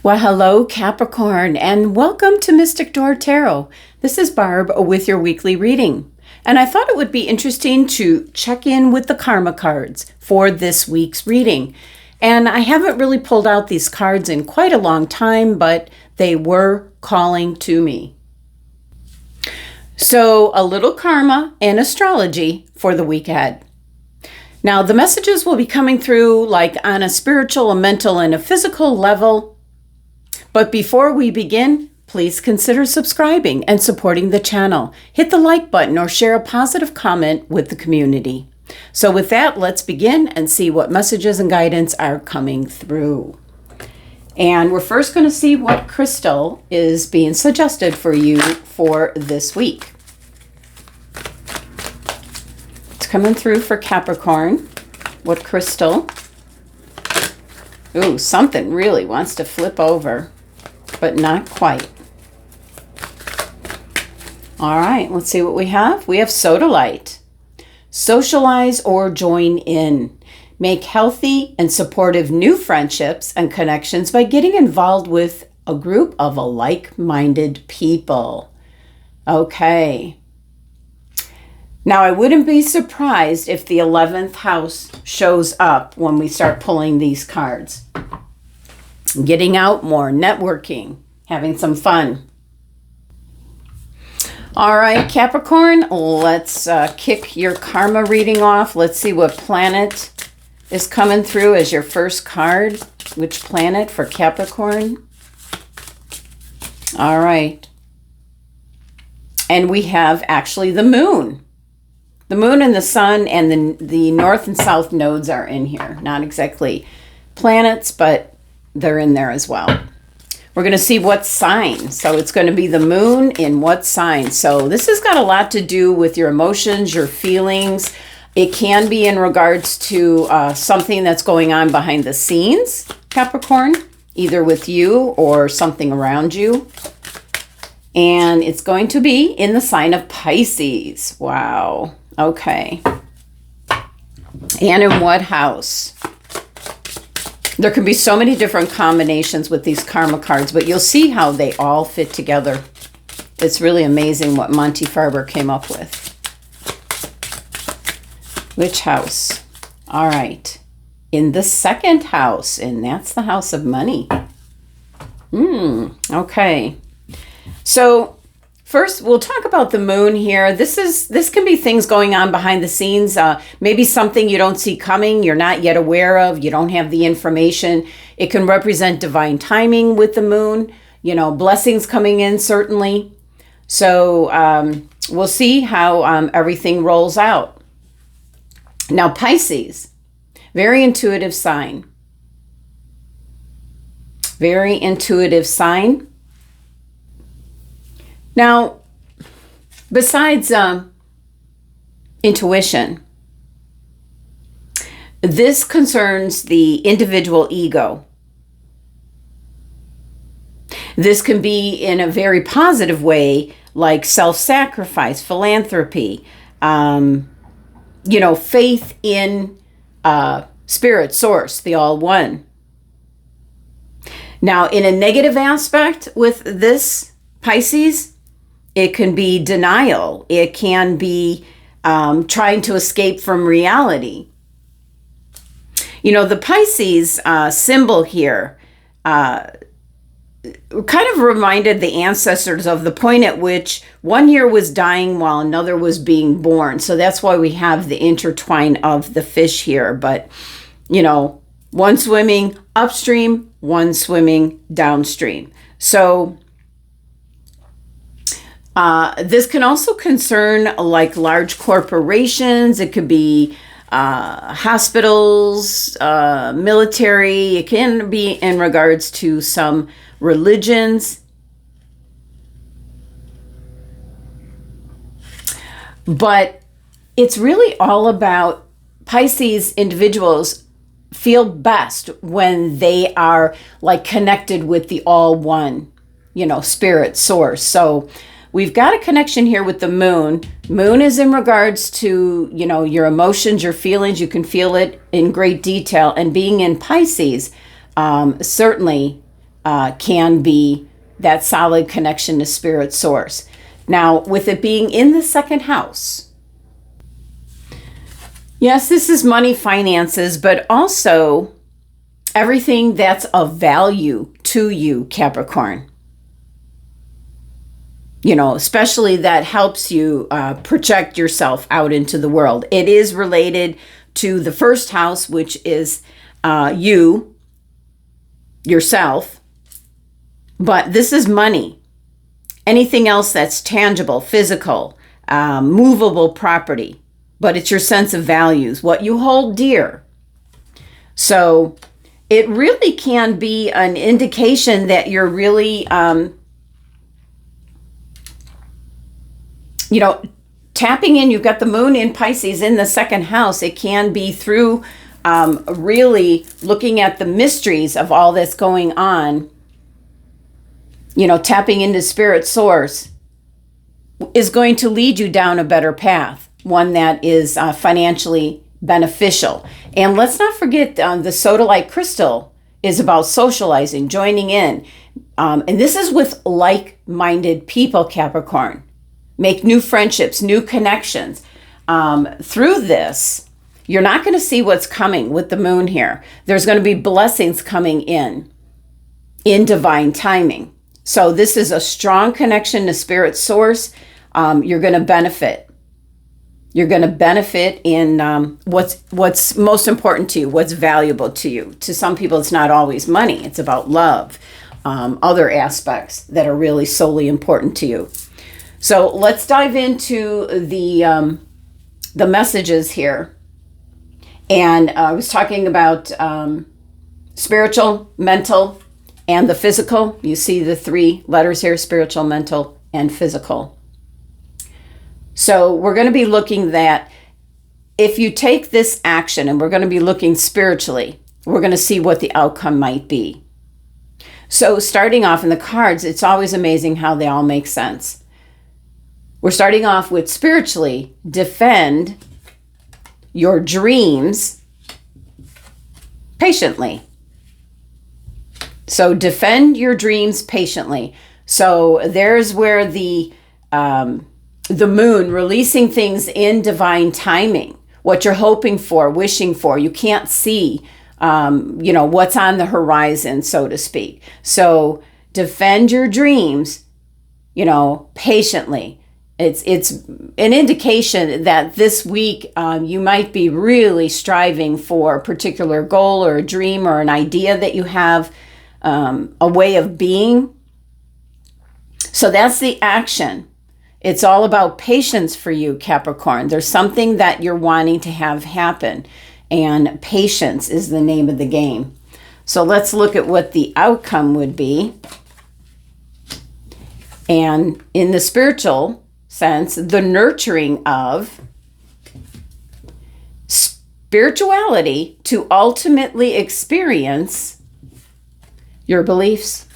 Well, hello, Capricorn, and welcome to Mystic Door Tarot. This is Barb with your weekly reading. And I thought it would be interesting to check in with the karma cards for this week's reading. And I haven't really pulled out these cards in quite a long time, but they were calling to me. So a little karma and astrology for the week ahead. Now, the messages will be coming through like on a spiritual, a mental, and a physical level. But before we begin, please consider subscribing and supporting the channel. Hit the like button or share a positive comment with the community. So with that, let's begin and see what messages and guidance are coming through. And we're first going to see what crystal is being suggested for you for this week. It's coming through for Capricorn. What crystal? Ooh, something really wants to flip over, but not quite. All right, let's see what we have. We have sodalite. Socialize or join in. Make healthy and supportive new friendships and connections by getting involved with a group of like-minded people. Okay. Now, I wouldn't be surprised if the 11th house shows up when we start pulling these cards. Getting out more, networking, having some fun. All right, Capricorn, let's kick your karma reading off. Let's see what planet is coming through as your first card. Which planet for Capricorn? All right. And we have actually the moon. The moon and the sun and the north and south nodes are in here. Not exactly planets, but they're in there as well. We're going to see what sign. So it's going to be the moon in what sign. So this has got a lot to do with your emotions, your feelings. It can be in regards to something that's going on behind the scenes, Capricorn, either with you or something around you. And it's going to be in the sign of Pisces. Wow. Okay. And in what house? There can be so many different combinations with these karma cards, but you'll see how they all fit together. It's really amazing what Monte Farber came up with. Which house? All right. In the second house, and that's the house of money. Okay. So first, we'll talk about the moon here. This can be things going on behind the scenes. Maybe something you don't see coming, you're not yet aware of, you don't have the information. It can represent divine timing with the moon, blessings coming in, certainly. So we'll see how everything rolls out. Now, Pisces, very intuitive sign. Very intuitive sign. Now, besides intuition, this concerns the individual ego. This can be in a very positive way, like self-sacrifice, philanthropy, faith in spirit, source, the all one. Now, in a negative aspect with this Pisces, it can be denial. It can be trying to escape from reality. The Pisces symbol here kind of reminded the ancestors of the point at which one year was dying while another was being born. So that's why we have the intertwine of the fish here. But, one swimming upstream, one swimming downstream. So this can also concern like large corporations. It could be hospitals, military. It can be in regards to some religions. But it's really all about Pisces individuals feel best when they are like connected with the all one, spirit source. So we've got a connection here with the moon. Moon is in regards to, your emotions, your feelings. You can feel it in great detail. And being in Pisces, certainly can be that solid connection to spirit source. Now, with it being in the second house, yes, this is money, finances, but also everything that's of value to you, Capricorn. You know, especially that helps you project yourself out into the world. It is related to the first house, which is you, yourself. But this is money. Anything else that's tangible, physical, movable property. But it's your sense of values, what you hold dear. So it really can be an indication that you're really, tapping in. You've got the moon in Pisces in the second house. It can be through really looking at the mysteries of all that's going on. Tapping into spirit source is going to lead you down a better path, one that is financially beneficial. And let's not forget the sodalite crystal is about socializing, joining in. And this is with like-minded people, Capricorn. Make new friendships, new connections. Through this, you're not going to see what's coming with the moon here. There's going to be blessings coming in divine timing. So this is a strong connection to spirit source. You're going to benefit. You're going to benefit in what's most important to you, what's valuable to you. To some people, it's not always money. It's about love, other aspects that are really solely important to you. So let's dive into the messages here. And I was talking about spiritual, mental, and the physical. You see the 3 letters here: spiritual, mental, and physical. So we're going to be looking at, if you take this action, and we're going to be looking spiritually, we're going to see what the outcome might be. So starting off in the cards, it's always amazing how they all make sense. We're starting off with spiritually, defend your dreams patiently. So defend your dreams patiently. So there's where the moon releasing things in divine timing, what you're hoping for, wishing for. You can't see, what's on the horizon, so to speak. So defend your dreams, patiently. It's an indication that this week you might be really striving for a particular goal or a dream or an idea that you have, a way of being. So that's the action. It's all about patience for you, Capricorn. There's something that you're wanting to have happen, and patience is the name of the game. So let's look at what the outcome would be. And in the spiritual sense, the nurturing of spirituality to ultimately experience your beliefs.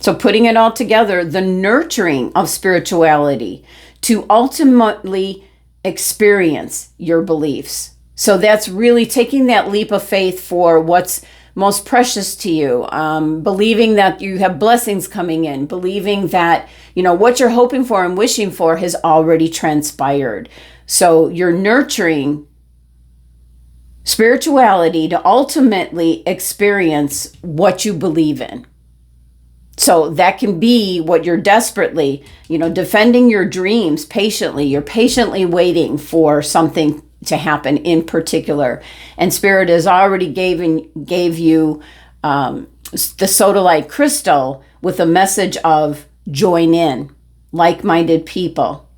So putting it all together, the nurturing of spirituality to ultimately experience your beliefs. So that's really taking that leap of faith for what's most precious to you, believing that you have blessings coming in, believing that, what you're hoping for and wishing for has already transpired. So you're nurturing spirituality to ultimately experience what you believe in. So that can be what you're desperately, defending your dreams patiently. You're patiently waiting for something to happen in particular. And Spirit has already gave you the sodalite crystal with a message of join in, like-minded people,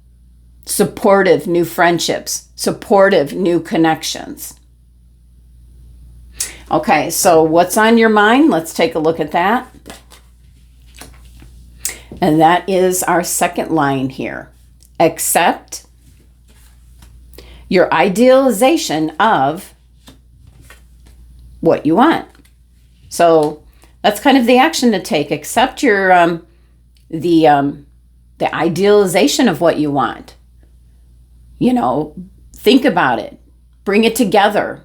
supportive new friendships, supportive new connections. Okay, so what's on your mind? Let's take a look at that. And that is our second line here. Accept your idealization of what you want. So that's kind of the action to take. Accept your the idealization of what you want. Think about it. Bring it together.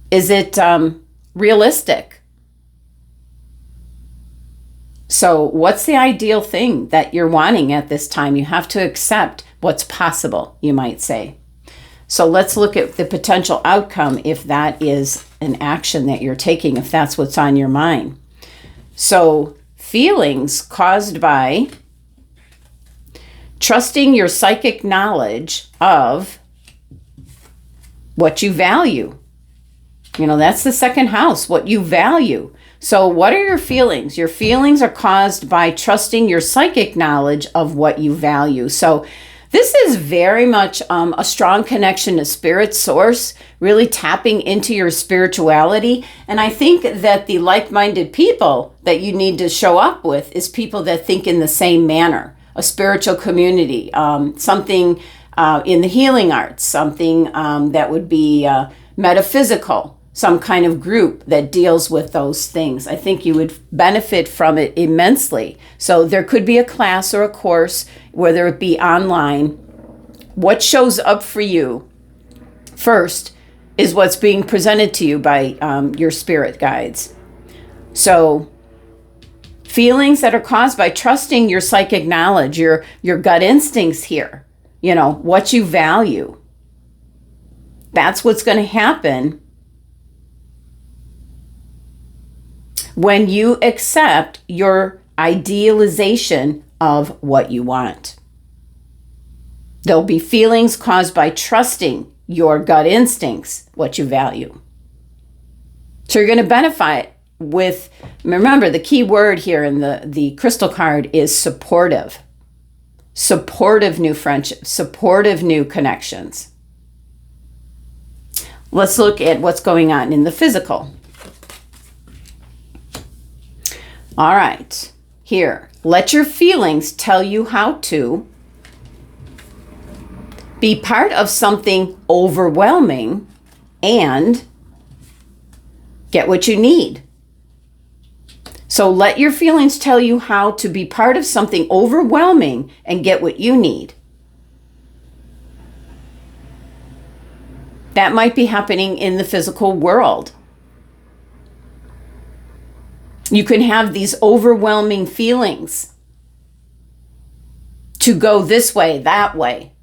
Is it realistic? So what's the ideal thing that you're wanting at this time? You have to accept what's possible, you might say. So let's look at the potential outcome if that is an action that you're taking, if that's what's on your mind. So feelings caused by trusting your psychic knowledge of what you value. That's the second house, what you value. So what are your feelings? Your feelings are caused by trusting your psychic knowledge of what you value. So this is very much a strong connection to spirit source, really tapping into your spirituality. And I think that the like-minded people that you need to show up with is people that think in the same manner, a spiritual community, something in the healing arts, something that would be metaphysical, some kind of group that deals with those things. I think you would benefit from it immensely. So there could be a class or a course, whether it be online. What shows up for you first is what's being presented to you by your spirit guides. So feelings that are caused by trusting your psychic knowledge, your gut instincts here, what you value. That's what's going to happen when you accept your idealization of what you want. There'll be feelings caused by trusting your gut instincts, what you value. So you're going to benefit with, remember, the key word here in the crystal card is supportive. Supportive new friendships, supportive new connections. Let's look at what's going on in the physical. All right, here, let your feelings tell you how to be part of something overwhelming and get what you need. So let your feelings tell you how to be part of something overwhelming and get what you need. That might be happening in the physical world. You can have these overwhelming feelings to go this way, that way.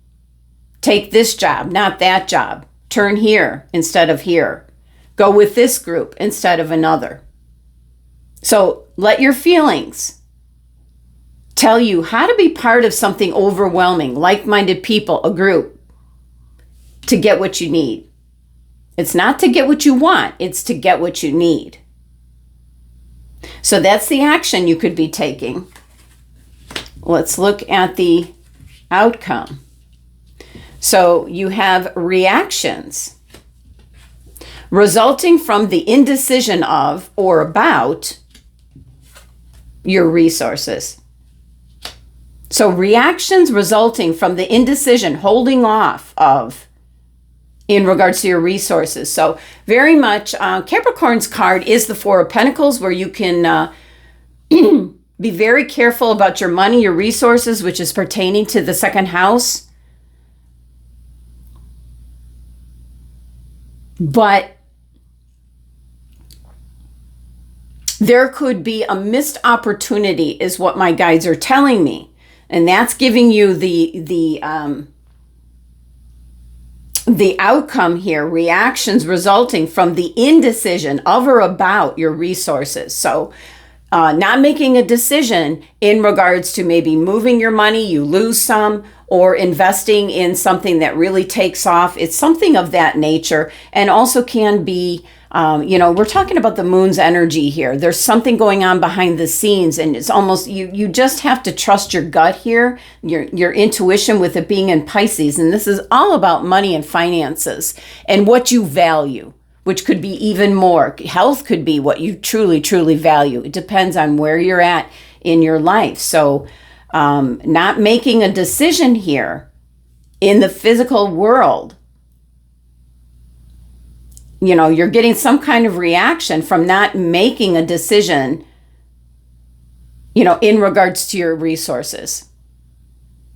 Take this job, not that job. Turn here instead of here. Go with this group instead of another. So let your feelings tell you how to be part of something overwhelming, like-minded people, a group, to get what you need. It's not to get what you want, it's to get what you need. So that's the action you could be taking. Let's look at the outcome. So you have reactions resulting from the indecision of or about your resources. So reactions resulting from the indecision, holding off of, in regards to your resources. So very much, Capricorn's card is the Four of Pentacles, where you can be very careful about your money, your resources, which is pertaining to the second house. But there could be a missed opportunity, is what my guides are telling me. And that's giving you the outcome here, reactions resulting from the indecision of or about your resources. So not making a decision in regards to maybe moving your money, you lose some, or investing in something that really takes off. It's something of that nature. And also can be, we're talking about the moon's energy here. There's something going on behind the scenes, and it's almost, you just have to trust your gut here, your intuition, with it being in Pisces. And this is all about money and finances and what you value, which could be even more. Health could be what you truly, truly value. It depends on where you're at in your life. So not making a decision here in the physical world, you're getting some kind of reaction from not making a decision, in regards to your resources,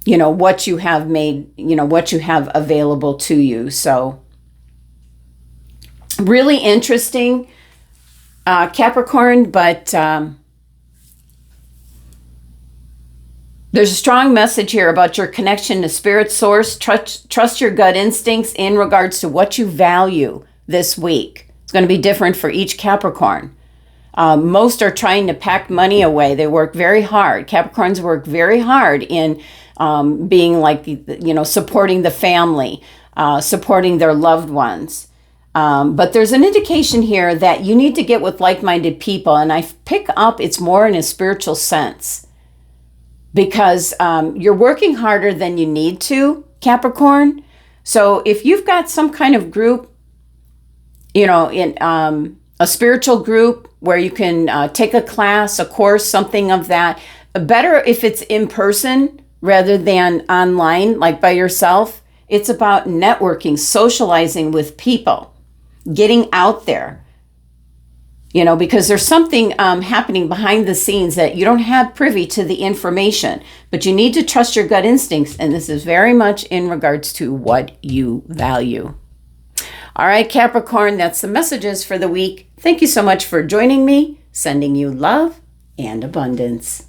what you have made, what you have available to you. So really interesting, Capricorn, but There's a strong message here about your connection to spirit source. Trust your gut instincts in regards to what you value this week. It's going to be different for each Capricorn. Most are trying to pack money away. They work very hard. Capricorns work very hard in being like, supporting the family, supporting their loved ones. But there's an indication here that you need to get with like-minded people. And I pick up it's more in a spiritual sense. Because you're working harder than you need to, Capricorn. So if you've got some kind of group, in a spiritual group where you can take a class, a course, something of that, better if it's in person rather than online, like by yourself. It's about networking, socializing with people, getting out there. Because there's something happening behind the scenes that you don't have privy to the information, but you need to trust your gut instincts. And this is very much in regards to what you value. All right, Capricorn, that's the messages for the week. Thank you so much for joining me. Sending you love and abundance.